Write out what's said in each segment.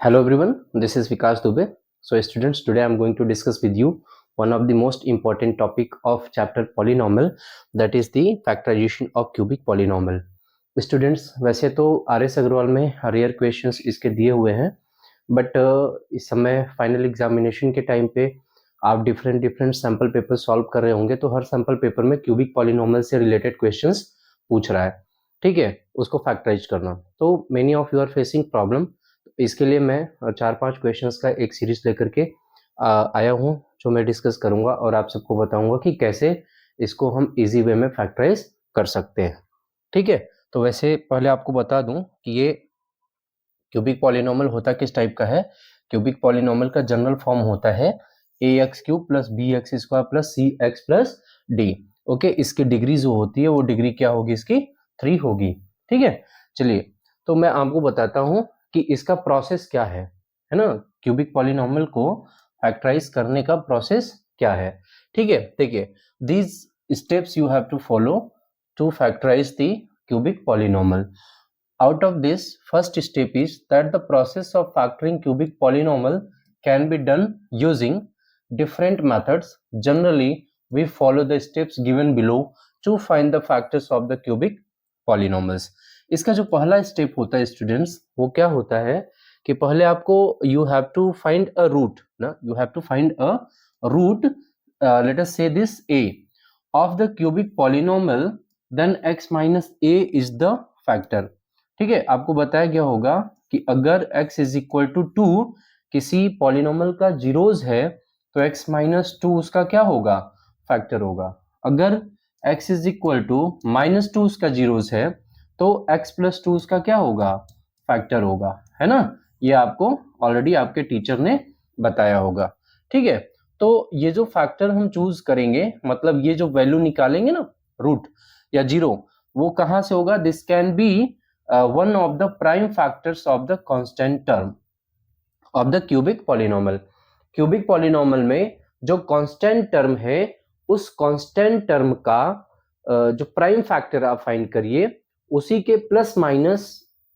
Hello everyone, this is Vikas Dubey. So students, today I am going to discuss with you one of the most important topic of chapter polynomial, that is the factorization of cubic polynomial. Students, वैसे तो RS Agarwal में rare questions इसके दिए हुए हैं, but इस समय final examination के टाइम पे आप डिफरेंट सैम्पल पेपर सॉल्व कर रहे होंगे, तो हर सैम्पल पेपर में क्यूबिक पॉलिनोमियल से रिलेटेड क्वेश्चंस पूछ रहा है, ठीक है, उसको फैक्टराइज करना। तो many of you are facing problem, इसके लिए मैं 4-5 क्वेश्चंस का एक सीरीज लेकर के आया हूँ, जो मैं डिस्कस करूंगा और आप सबको बताऊंगा कि कैसे इसको हम इजी वे में फैक्टराइज कर सकते हैं, ठीक है। तो वैसे पहले आपको बता दूं कि ये क्यूबिक पॉलिनोमियल होता किस टाइप का है। क्यूबिक पॉलिनोमियल का जनरल फॉर्म होता है ax³ plus bx² plus cx plus D. Okay, इसकी डिग्री जो होती है वो डिग्री क्या होगी, इसकी 3 होगी, ठीक है। चलिए, तो मैं आपको बताता हूं कि इसका प्रोसेस क्या है ना, क्यूबिक पॉलिनोमियल को फैक्टराइज करने का प्रोसेस क्या है, ठीक है। देखिए, these steps you have to follow to factorise the cubic polynomial. Out of this, first step is that the process of factoring cubic polynomial can be done using different methods. Generally, we follow the steps given below to find the factors of the cubic polynomials. इसका जो पहला step होता है students, वो क्या होता है कि पहले आपको you have to find a root ना, you have to find a root, let us say this a of the cubic polynomial, then x minus a is the factor. ठीक है, आपको बताया गया होगा कि अगर x इज इक्वल टू 2 किसी पॉलिनोमियल का जीरोज है तो x माइनस 2 उसका क्या होगा, फैक्टर होगा। अगर x is equal to minus 2 उसका जीरोज है तो x प्लस 2 उसका क्या होगा, फैक्टर होगा, है ना। ये आपको ऑलरेडी आपके टीचर ने बताया होगा, ठीक है। तो ये जो फैक्टर हम चूज करेंगे, मतलब ये जो वैल्यू निकालेंगे ना, रूट या जीरो, वो कहां से होगा, this can be one of the prime factors of the constant term of the cubic polynomial. cubic polynomial में जो constant term है, उस constant term का जो प्राइम फैक्टर आप फाइंड करिए, उसी के प्लस माइनस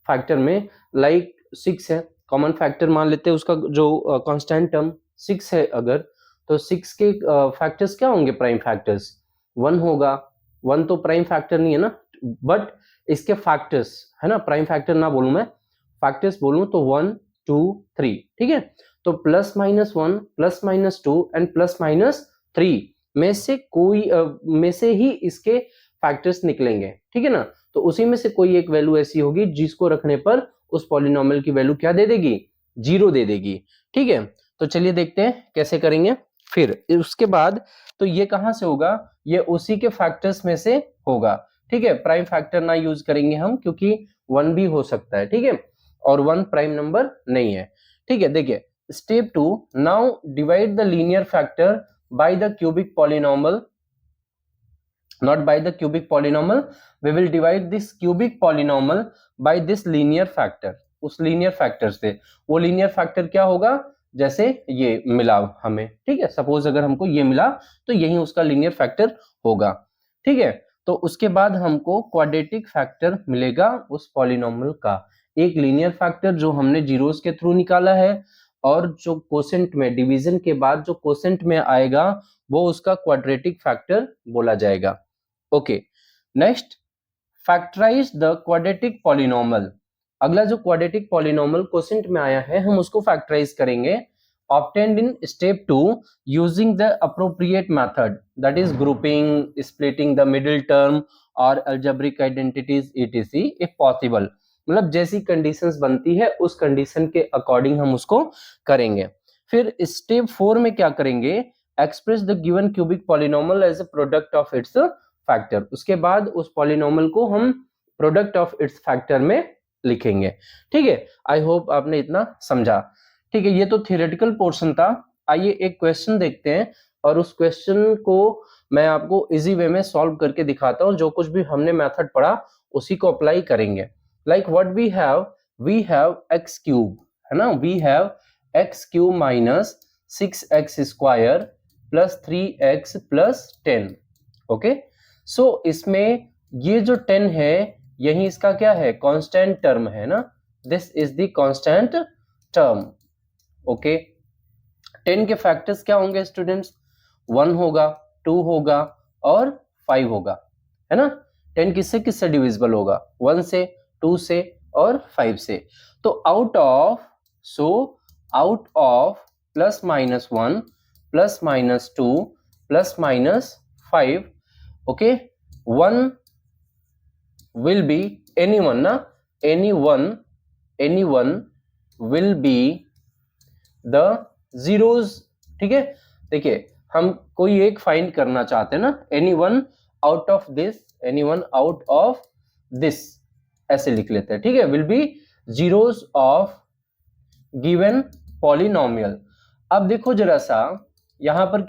फैक्टर में, लाइक 6 है, कॉमन फैक्टर मान लेते हैं, उसका जो कांस्टेंट टर्म 6 है, अगर तो 6 के फैक्टर्स क्या होंगे, प्राइम फैक्टर्स 1 होगा। 1 तो प्राइम फैक्टर नहीं है ना, बट इसके फैक्टर्स है ना, प्राइम फैक्टर ना बोलूं मैं, फैक्टर्स बोलूं तो 1 2 3, ठीक है। तो plus minus 1 plus minus 2 and plus minus 3 में से कोई में से ही इसके फैक्टर्स निकलेंगे, ठीक है ना। तो उसी में से कोई एक वैल्यू ऐसी होगी जिसको रखने पर उस पॉलिनोमियल की वैल्यू क्या दे देगी, 0 दे देगी, ठीक है। तो चलिए देखते हैं कैसे करेंगे। फिर उसके बाद तो ये कहां से होगा, ये उसी के फैक्टर्स में से होगा, ठीक है। प्राइम फैक्टर ना यूज करेंगे हम, क्योंकि 1 भी हो सकता है, ठीक है, और 1 प्राइम नंबर नहीं है, ठीक है। देखिए, step 2, now divide the linear factor by the cubic polynomial, not by the cubic polynomial, we will divide this cubic polynomial by this linear factor. उस लीनियर फैक्टर से, वो लीनियर फैक्टर क्या होगा, जैसे ये मिला हमें, ठीक है, सपोज अगर हमको ये मिला तो यही उसका लीनियर फैक्टर होगा, ठीक है। तो उसके बाद हमको क्वाड्रेटिक फैक्टर मिलेगा उस पॉलिनोमियल का, एक लीनियर फैक्टर जो हमने जीरोस के थ्रू निकाला है, और जो कोसेंट में, डिवीजन के बाद जो कोसेंट में आएगा वो उसका क्वाड्रेटिक फैक्टर बोला जाएगा। Okay, next, factorise the quadratic polynomial. अगला जो क्वाड्रेटिक पॉलिनोमियल क्वोशिएंट में आया है, हम उसको फैक्टराइज करेंगे, obtained in step 2 using the appropriate method, that is grouping, splitting the middle term or algebraic identities etc if possible। मतलब जैसी कंडीशंस बनती है उस कंडीशन के अकॉर्डिंग हम उसको करेंगे। फिर स्टेप 4 में क्या करेंगे, express the given cubic polynomial as a product of its factor. उसके बाद उस पॉलिनोमियल को हम प्रोडक्ट ऑफ इट्स फैक्टर में लिखेंगे, ठीक है। आई होप आपने इतना समझा, ठीक है। ये तो थियोरेटिकल पोर्शन था। आइए एक क्वेश्चन देखते हैं, और उस क्वेश्चन को मैं आपको इजी वे में सॉल्व करके दिखाता हूं। जो कुछ भी हमने मेथड पढ़ा उसी को अप्लाई करेंगे। Like what we have x cube, है ना, we have x cube minus 6x square plus 3x plus 10। Okay, so इसमें ये जो 10 है, यही इसका क्या है, कांस्टेंट टर्म है ना, this is the constant term. Okay, 10 के फैक्टर्स क्या होंगे स्टूडेंट्स? 1 होगा, 2 होगा और 5 होगा, है ना। 10 किससे किससे डिविजिबल होगा? 1 से, 2 से और 5 से। तो out of plus minus 1 plus minus 2 plus minus 5, okay, 1 will be anyone ना, anyone will be the zeros, ठीक है। देखिए हम कोई एक फाइंड करना चाहते हैं ना, anyone out of this ऐसे लिख लेते हैं, ठीक है, will be zeros of given polynomial। अब देखो जरा सा यहां पर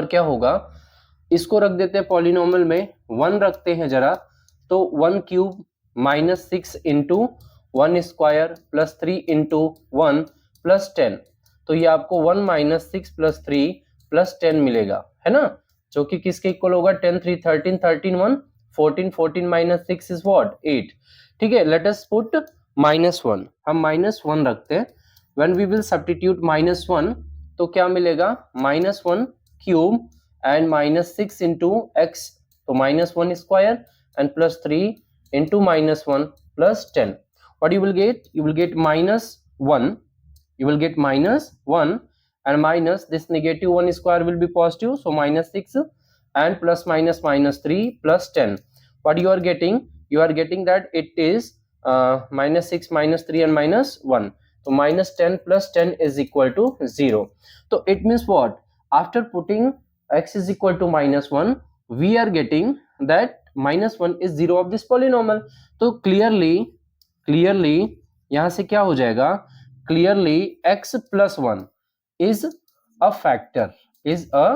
क्या होगा, इसको रख देते हैं पॉलिनोमियल में, 1 रखते हैं जरा, तो 1 cube minus 6 into 1 square plus 3 into 1 plus 10, तो ये आपको 1 माइनस 6 प्लस 3 प्लस 10 मिलेगा, है ना, जो कि किसके इक्वल होगा? 10 3 13 13 1 14, 14 माइनस 6 इज व्हाट? 8, ठीक है। लेट अस पुट -1, हम -1 रखते हैं। व्हेन वी विल सब्स्टिट्यूट -1, तो क्या मिलेगा? -1 cube and minus 6 into x, so minus 1 square and plus 3 into minus 1 plus 10. What you will get? You will get minus 1. You will get minus 1 and minus this negative 1 square will be positive, so minus 6 and plus minus minus 3 plus 10. What you are getting? You are getting that it is minus 6 minus 3 and minus 1. So minus 10 plus 10 is equal to 0. So it means what? After putting x is equal to -1, we are getting that -1 is 0 of this polynomial. तो clearly यहां से क्या हो जाएगा? Clearly x plus 1 is a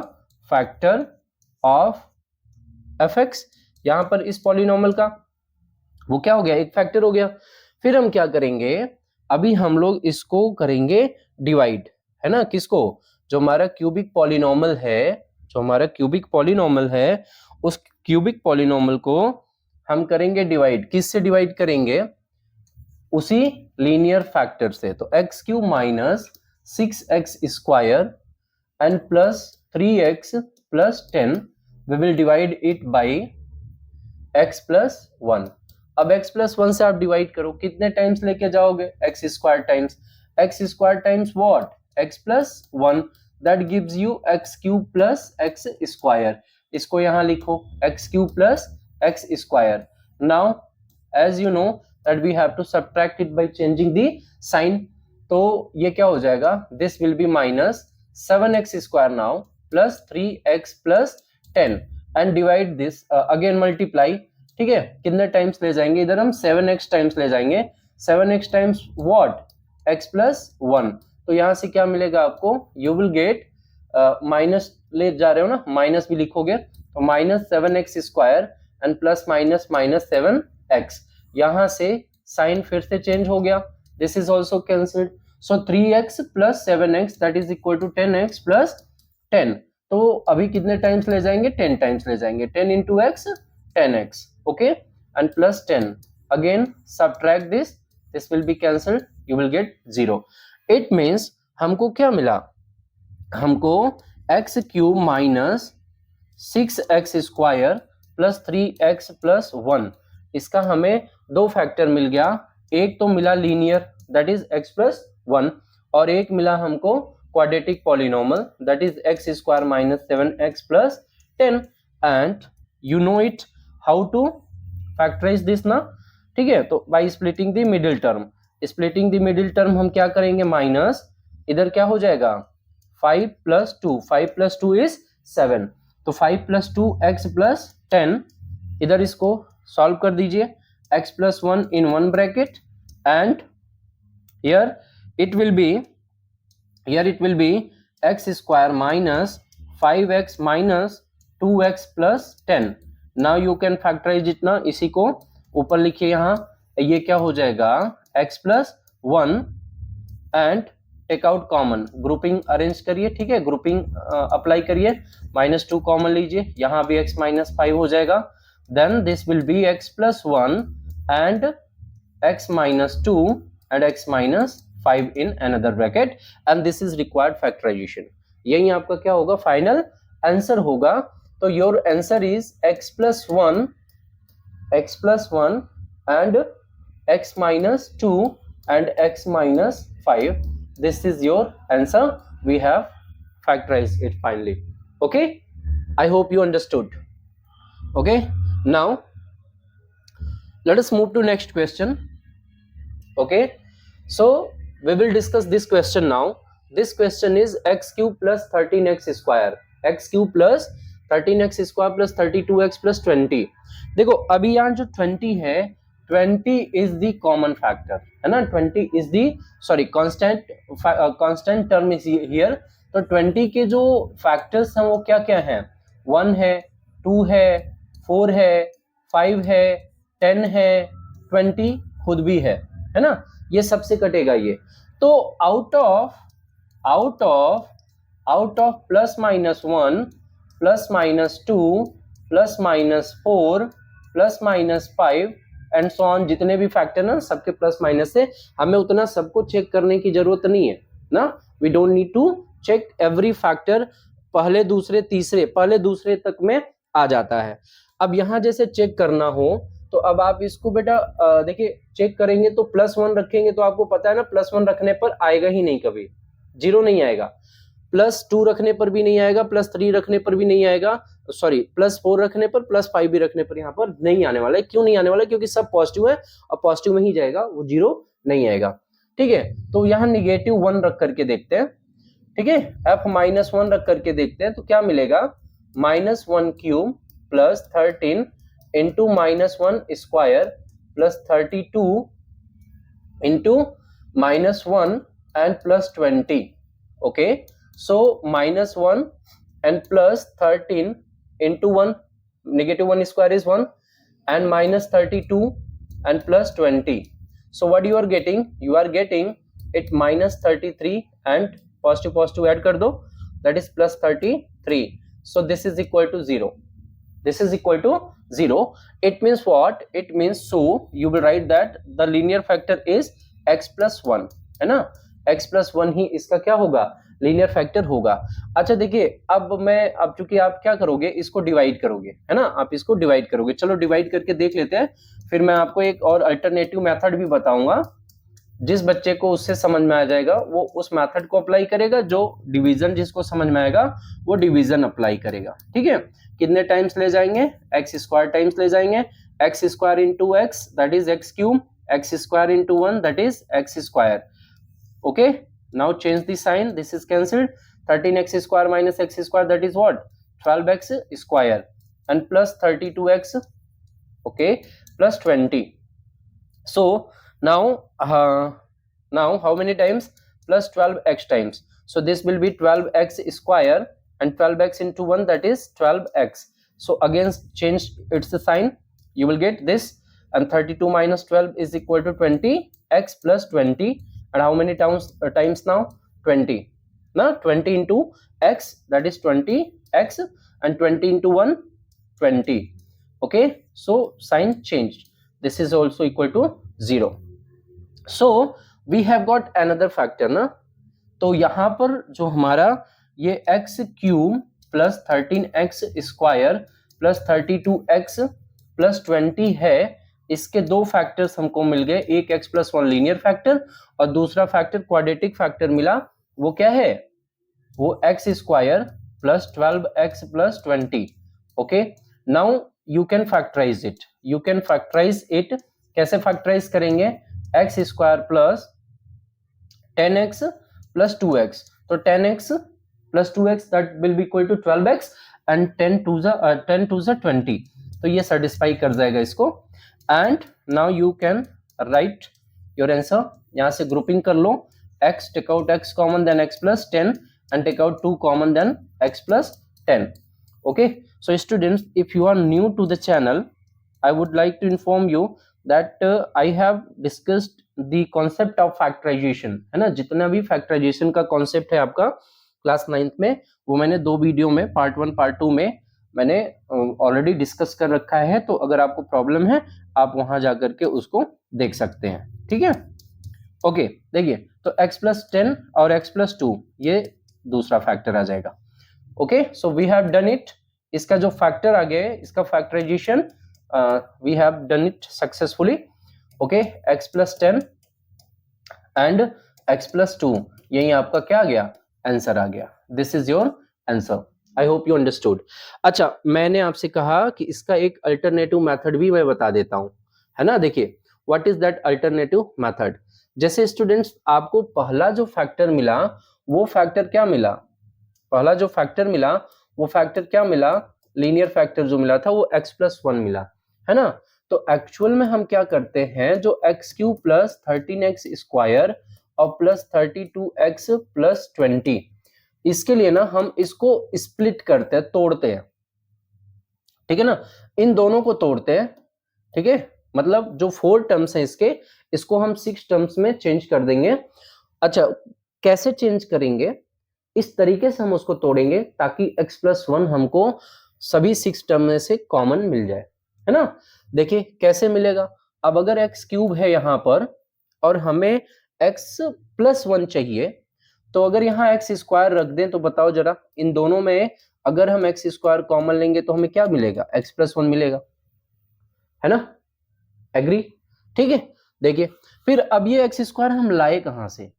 factor of fx। यहां पर इस polynomial का वो क्या हो गया? एक फैक्टर हो गया। फिर हम क्या करेंगे? अभी हम लोग इसको करेंगे डिवाइड, है ना, किसको? जो हमारा क्यूबिक पॉलिनोमियल है, उस क्यूबिक पॉलिनोमियल को हम करेंगे डिवाइड। किससे डिवाइड करेंगे? उसी लीनियर फैक्टर से। तो x cube minus 6x square and plus 3x plus 10, we will divide it by x plus 1। अब x प्लस 1 से आप डिवाइड करो, कितने टाइम्स लेके जाओगे? x square times what? x plus 1, that gives you x cube plus x square। इसको यहां लिखो x cube plus x square। Now as you know that we have to subtract it by changing the sign, तो ये क्या हो जाएगा? This will be minus 7x square now plus 3x plus 10 and divide this again multiply, ठीक है। कितने times ले जाएंगे? इधर हम 7x टाइम्स ले जाएंगे। 7x times what? x plus 1। तो यहां से क्या मिलेगा आपको? यू विल गेट माइनस ले जा रहे हो ना, माइनस भी लिखोगे, तो minus 7x square and plus minus minus 7x। यहां से साइन फिर से चेंज हो गया, this is also cancelled. So 3x plus 7x that is equal to 10x plus 10। तो अभी कितने टाइम्स ले जाएंगे? 10 टाइम्स ले जाएंगे। 10 into x 10x, okay, and plus 10 again subtract this will B cancelled, you will get 0। It means हमको क्या मिला? हमको x cube minus 6x square plus 3x plus 1, इसका हमें दो फैक्टर मिल गया। एक तो मिला linear that is x plus 1, और एक मिला हमको quadratic polynomial that is x square minus 7x plus 10। And you know it how to factorise this ना, ठीक है। तो by splitting the middle term हम क्या करेंगे? माइनस, इधर क्या हो जाएगा? 5 प्लस 2 इज 7, तो 5 प्लस 2 x प्लस 10, इधर इसको सॉल्व कर दीजिए। x plus 1 in one bracket and here it will be x square minus 5x minus 2x plus 10। Now you can factorise it ना, इसी को ऊपर लिखिए यहाँ, ये क्या हो जाएगा? x plus 1 and take out common, grouping arrange करिए, ठीक है, ग्रुपिंग अप्लाई करिए। -2 कॉमन लीजिए, यहाँ भी x माइनस 5 हो जाएगा। Then this will be x plus 1 and x minus 2 and x minus 5 in another bracket, and this is required factorization. यही आपका क्या होगा, फाइनल आंसर होगा. तो your answer is x plus 1 and x minus 2 and x minus 5. This is your answer. We have factorized it finally. Okay, I hope you understood. Okay, now let us move to next question. Okay, so we will discuss this question now. This question is x cube plus 13x square, x cube plus 13x square plus 32x plus 20. देखो अभी यहाँ जो 20 है, 20 is the common factor है ना, 20 is the constant term is here. तो 20 के जो factors हैं वो क्या क्या हैं, 1 है, 2 है, 4 है, 5 है, 10 है, 20 खुद भी है ना, ये सबसे कटेगा ये. तो out of plus minus 1 plus minus 2 plus minus 4 plus minus 5 and so on, जितने भी फैक्टर ना सबके प्लस माइनस से, हमें उतना सबको चेक करने की जरूरत नहीं है ना. We don't need to check every factor, पहले दूसरे तीसरे, पहले दूसरे तक में आ जाता है. अब यहाँ जैसे चेक करना हो तो अब आप इसको बेटा देखिए चेक करेंगे तो +1 रखेंगे तो आपको पता है ना, +1 रखने पर आएगा ही नहीं, कभी जीरो नहीं आएगा. +2 रखने पर भी नहीं आएगा, +3 रखने पर भी नहीं आएगा, सॉरी +4 रखने पर, +5 भी रखने पर यहाँ पर नहीं आने वाला है. क्यों नहीं आने वाला है, क्योंकि सब पॉजिटिव है और पॉजिटिव में ही जाएगा, वो जीरो नहीं आएगा. ठीक है, तो यहाँ -1 रख करके देखते हैं. ठीक है, f-1 रख करके देखते हैं तो क्या मिलेगा, -1 cube plus 13 into -1 square plus 32 into -1 and plus 20. Okay, so -1 and plus 13 into 1, -1 square is 1, and -32 and plus 20. So what you are getting, it -33 and positive add कर दो, that is plus 33. So this is equal to 0. This is equal to 0. It means what? It means, so you will write that the linear factor is x plus 1 है ना, x plus 1 ही इसका क्या होगा, linear factor होगा. अच्छा देखिए, अब चूंकि आप क्या करोगे, इसको डिवाइड करोगे है ना, आप इसको डिवाइड करोगे. चलो डिवाइड करके देख लेते हैं, फिर मैं आपको एक और अल्टरनेटिव मेथड भी बताऊंगा. जिस बच्चे को उससे समझ में आ जाएगा वो उस मेथड को अप्लाई करेगा, जो डिवीजन जिसको समझ में आएगा वो डिवीजन अप्लाई करेगा. ठीक है, कितने टाइम्स ले जाएंगे, एक्स स्क्वायर टाइम्स ले जाएंगे, x square into x that is x cube, x square into 1 that is x square. Okay, now change the sign, this is cancelled. 13x square minus x square that is what, 12x square, and plus 32x, okay, plus 20. So now how many times, plus 12x times. So this will be 12x square and 12x into 1 that is 12x. So again change its the sign, you will get this, and 32 minus 12 is equal to 20x plus 20. And how many times now, 20 now, 20 into x that is 20x, and 20 into 1 20. Okay, so sign changed, this is also equal to 0. So we have got another factor ना, तो यहाँ पर जो हमारा ये x cube plus 13x square plus 32x plus 20 है, इसके दो फैक्टर्स हमको मिल गए, एक x प्लस 1 लीनियर फैक्टर और दूसरा फैक्टर क्वाड्रेटिक फैक्टर मिला. वो क्या है, वो x square plus 12x plus 20. Okay, now you can factorise it. कैसे फैक्टराइज करेंगे, x square plus 10x plus 2x, तो 10x plus 2x that will be equal to 12x and 10 twos 20. तो ये सेटिस्फाई कर जाएगा इसको. And now you can write your answer, यहाँ से ग्रुपिंग कर लो, x take out x common then x plus 10 and take out 2 common then x plus 10. Okay, so students, if you are new to the channel, I would like to inform you that I have discussed the concept of factorization, है ना, जितना भी factorization का concept है आपका class 9th में, वो मैंने दो वीडियो में पार्ट 1 पार्ट 2 में मैंने ऑलरेडी डिस्कस कर रखा है. तो अगर आपको प्रॉब्लम है आप वहां जाकर के उसको देख सकते हैं. ठीक है, ओके देखिए, तो x प्लस 10 और x प्लस 2 ये दूसरा फैक्टर आ जाएगा। Okay so we have done it, इसका जो फैक्टर आ गया है इसका factorisation we have done it successfully. Okay x plus 10 and x plus 2, यही आपका क्या आ गया, आंसर आ गया। This is your answer, I hope you understood. अच्छा मैंने आपसे कहा कि इसका एक अल्टरनेटिव मेथड भी मैं बता देता हूं, है ना। देखिए what is that alternative method. जैसे स्टूडेंट्स आपको पहला जो फैक्टर मिला वो फैक्टर क्या मिला, पहला जो फैक्टर मिला वो फैक्टर क्या मिला, लीनियर फैक्टर जो मिला था वो x प्लस 1 मिला, है ना। तो एक्चुअल में हम क्या करते हैं, जो x cube plus 13x square और प्लस 32x प्लस 20, इसके लिए ना हम इसको स्प्लिट करते हैं, तोड़ते हैं, ठीक है ना, इन दोनों को तोड़ते हैं, ठीक है, मतलब जो 4 टर्म्स हैं इसके, इसको हम 6 टर्म्स में चेंज कर देंगे। अच्छा कैसे चेंज करेंगे, इस तरीके से हम उसको तोड़ेंगे ताकि x प्लस 1 हमको सभी 6 टर्म में से कॉमन मिल जाए, है ना। देखिए कैसे मिलेगा, अब अगर x क्यूब है यहाँ पर और हमें x प्लस 1 चाहिए, तो अगर यहाँ x स्क्वायर रख दें तो बताओ जरा, इन दोनों में अगर हम x स्क्वायर कॉमन लेंगे तो हमें क्या मिलेगा, x प्लस 1 मिलेगा, है ना, एग्री, ठीक है। देखिए फिर अब ये x स्क्वायर हम लाए कहां से,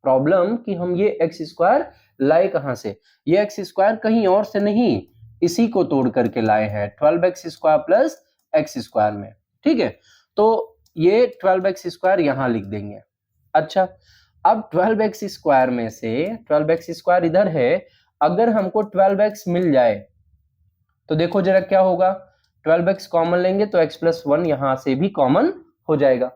प्रॉब्लम कि हम ये x स्क्वायर लाए कहां से, ये x स्क्वायर कहीं और से नहीं, इसी को तोड़ करके लाए हैं 12x square plus x square में, ठीक है। तो ये 12x स्क्वायर यहां लिख देंगे। अच्छा अब 12x स्क्वायर में से 12x स्क्वायर इधर है, अगर हमको 12x मिल जाए तो देखो जरा क्या होगा, 12x कॉमन लेंगे तो x प्लस 1 यहां से भी कॉमन हो जाएगा,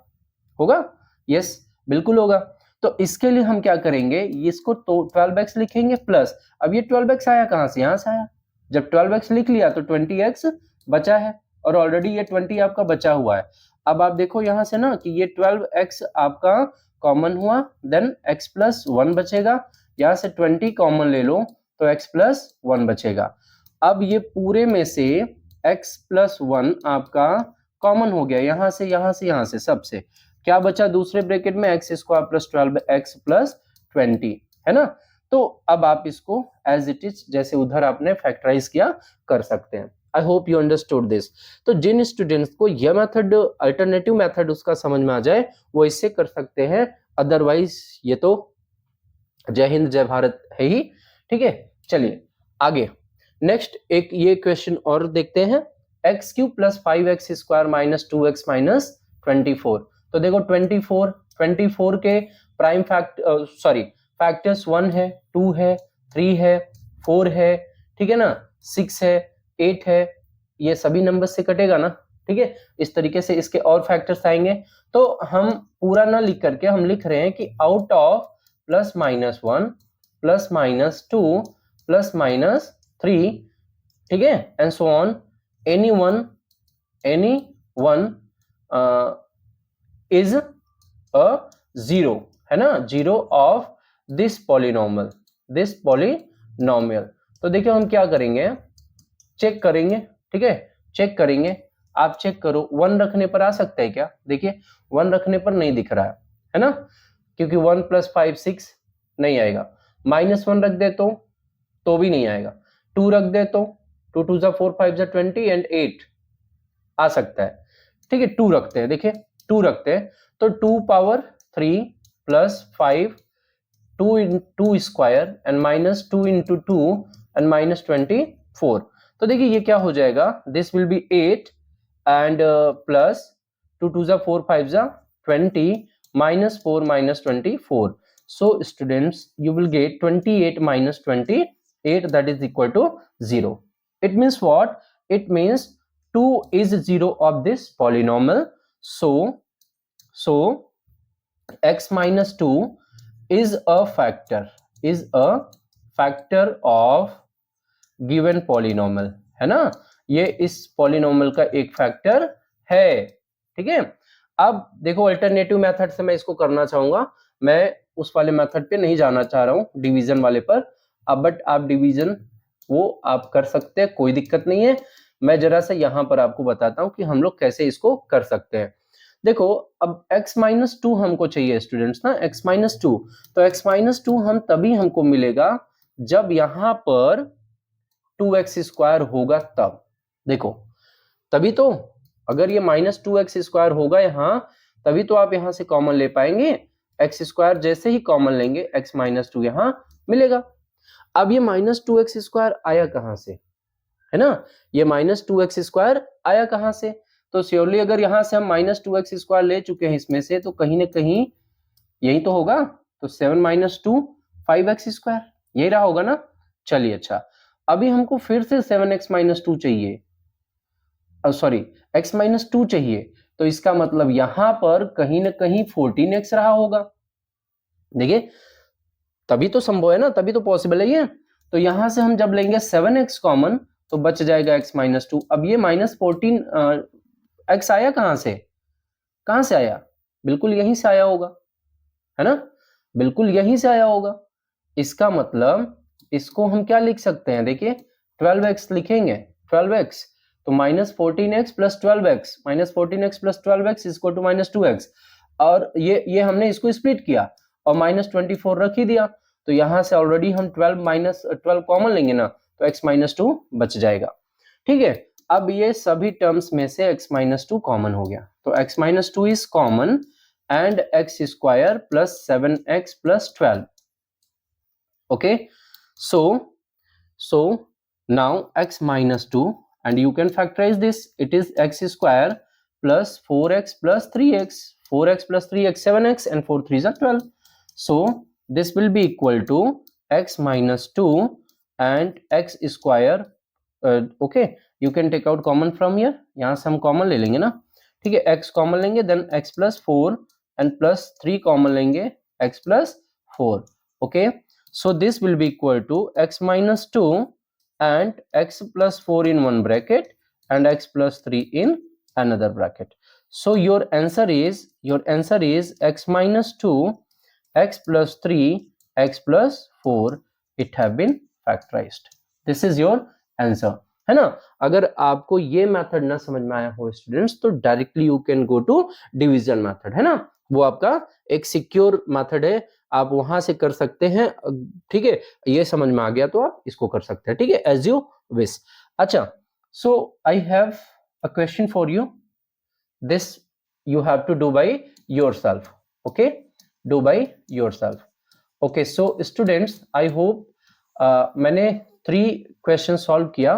होगा, यस बिल्कुल होगा। तो इसके लिए हम क्या करेंगे, इसको तो 12x लिखेंगे प्लस, अब ये 12x आया कहां से, यहां से आया, जब 12x लिख लिया तो 20x बचा है और ऑलरेडी ये 20 आपका बचा हुआ है। अब आप देखो यहां से ना कि ये 12x आपका कॉमन हुआ, देन x प्लस 1 बचेगा, यहां से 20 कॉमन ले लो तो x प्लस 1 बचेगा। अब ये पूरे में से x प्लस 1 आपका कॉमन हो गया, यहां से यहां से यहां से सबसे क्या बचा दूसरे ब्रैकेट में, x square plus 12x plus 20, है ना। तो अब आप इसको एज इट इज जैसे उधर आपने फैक्टराइज किया कर सकते हैं। आई होप यू अंडरस्टूड दिस। तो जिन स्टूडेंट्स को यह मेथड अल्टरनेटिव मेथड उसका समझ में आ जाए वो इससे कर सकते हैं, अदरवाइज ये तो जय हिंद जय भारत है ही, ठीक है। चलिए आगे नेक्स्ट एक ये क्वेश्चन और देखते हैं, x cube plus 5x square minus 2x minus 24। तो देखो 24 के प्राइम फैक्टर्स 1 है, 2 है, 3 है, 4 है, ठीक है ना, 6 है, 8 है, ये सभी नंबर से कटेगा ना, ठीक है। इस तरीके से इसके और फैक्टर्स आएंगे, तो हम पूरा ना लिख करके हम लिख रहे हैं कि out of plus minus 1 plus minus 2 plus minus 3, ठीक है, and so on, any one is a zero, है ना, जीरो ऑफ दिस पॉलिनोमियल, तो देखिए हम क्या करेंगे, चेक करेंगे, ठीक है, चेक करेंगे, आप चेक करो 1 रखने पर आ सकता है क्या, देखिए 1 रखने पर नहीं दिख रहा है ना, क्योंकि 1 प्लस 5 6 नहीं आएगा, माइनस 1 रख दे तो भी नहीं आएगा, 2 रख दे तो 2 2 4 5 20 एंड 8 आ सकता है, ठीक है। 2 रखते हैं, देखिए 2 रखते हैं तो 2 power 3 plus 5 2 into square and minus 2 into 2 and minus 24, तो देखिए ये क्या हो जाएगा, this will B 8 and plus 2 2 4 5 20 minus 4 minus 24, so students you will get 28 minus 28, that is equal to 0. It means what, it means 2 is 0 of this polynomial, so x minus 2 is a factor of given polynomial, है ना, ये इस polynomial का एक factor है, ठीक है। अब देखो अल्टरनेटिव मेथड से मैं इसको करना चाहूंगा, मैं उस वाले मेथड पे नहीं जाना चाह रहा हूं डिवीजन वाले पर, अब बट आप डिवीजन वो आप कर सकते हैं, कोई दिक्कत नहीं है, मैं जरा सा यहां पर आपको बताता हूं कि हम लोग कैसे इसको कर सकते हैं। देखो अब x-2 हमको चाहिए स्टूडेंट्स ना, x-2, तो x-2 हम तभी हमको मिलेगा जब यहां पर 2x² होगा तब। देखो तभी तो, अगर ये -2x² होगा यहां, तभी तो आप यहां से कॉमन ले पाएंगे। x² जैसे ही कॉमन लेंगे x-2 यहां मिलेगा। अब ये -2x² आया कहां से, है ना, ये -2x² आया कहां से, तो श्योरली अगर यहां से हम -2x² ले चुके हैं इसमें से, तो कहीं ना कहीं यही तो होगा, तो 7 - 2 5x², यही रहा होगा ना। चलिए अच्छा, अभी हमको फिर से 7x-2 चाहिए, सॉरी x-2 चाहिए, तो इसका मतलब यहां पर कहीं ना कहीं 14x रहा होगा। देखिए तभी तो संभव है ना, तभी तो पॉसिबल है ये। तो यहां से हम जब लेंगे 7x कॉमन, तो बच जाएगा x-2। अब ये -14x आया कहां से, कहां से आया, बिल्कुल यहीं से आया होगा, है ना, बिल्कुल यहीं से आया होगा। इसका मतलब इसको हम क्या लिख सकते हैं, देखिए 12x लिखेंगे, 12x, तो -14x + 12x, -14x + 12x = -2x, और ये हमने इसको स्प्लिट किया और -24 रख ही दिया, तो यहां से ऑलरेडी हम 12 कॉमन लेंगे ना, तो x-2 बच जाएगा। ठीक है, अब ये सभी टर्म्स में से x-2 कॉमन हो गया, तो x-2 is common and x² + 7x + 12. Okay, so now x-2, and you can factorize this, it is x² + 4x + 3x, 4x + 3x 7x, and 4 3s are 12. So this will be equal to x-2 and x², okay, you can take out common from here, यहाँ से हम common ले लेंगे ना, ठीक है, x common लेंगे, then x + 4 and +3 common लेंगे, x + 4, okay, so this will be equal to x-2 and x + 4 in one bracket and x + 3 in another bracket. So your answer is x-2, x + 3, x + 4, it have been factorized. This is your answer, है ना। अगर आपको ये method ना समझ में आया हो स्टूडेंट्स, तो directly you can go to division method, है ना, वो आपका एक सिक्योर मेथड है, आप वहां से कर सकते हैं। ठीक है, ये समझ में आ गया तो आप इसको कर सकते हैं, ठीक है, एज यू विश। अच्छा, so I have a question for you, this you have to do by yourself, okay, do by yourself, okay, so students I hope मैंने 3 क्वेश्चन सॉल्व किया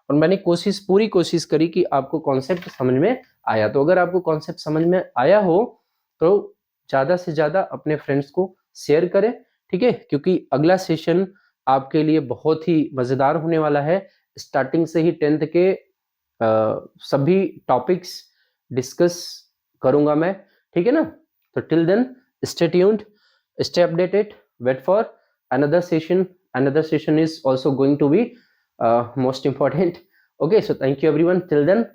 और मैंने पूरी कोशिश करी कि आपको कॉन्सेप्ट समझ में आया। तो अगर आपको कॉन्सेप्ट समझ में आया हो तो ज्यादा से ज्यादा अपने फ्रेंड्स को शेयर करें, ठीक है, क्योंकि अगला सेशन आपके लिए बहुत ही मजेदार होने वाला है। स्टार्टिंग से ही 10th के सभी टॉपिक्स डिस्कस करूंगा मैं, ठीक है ना। तो till then stay tuned, stay updated, wait for another session is also going to be most important. Okay, so thank you everyone, till then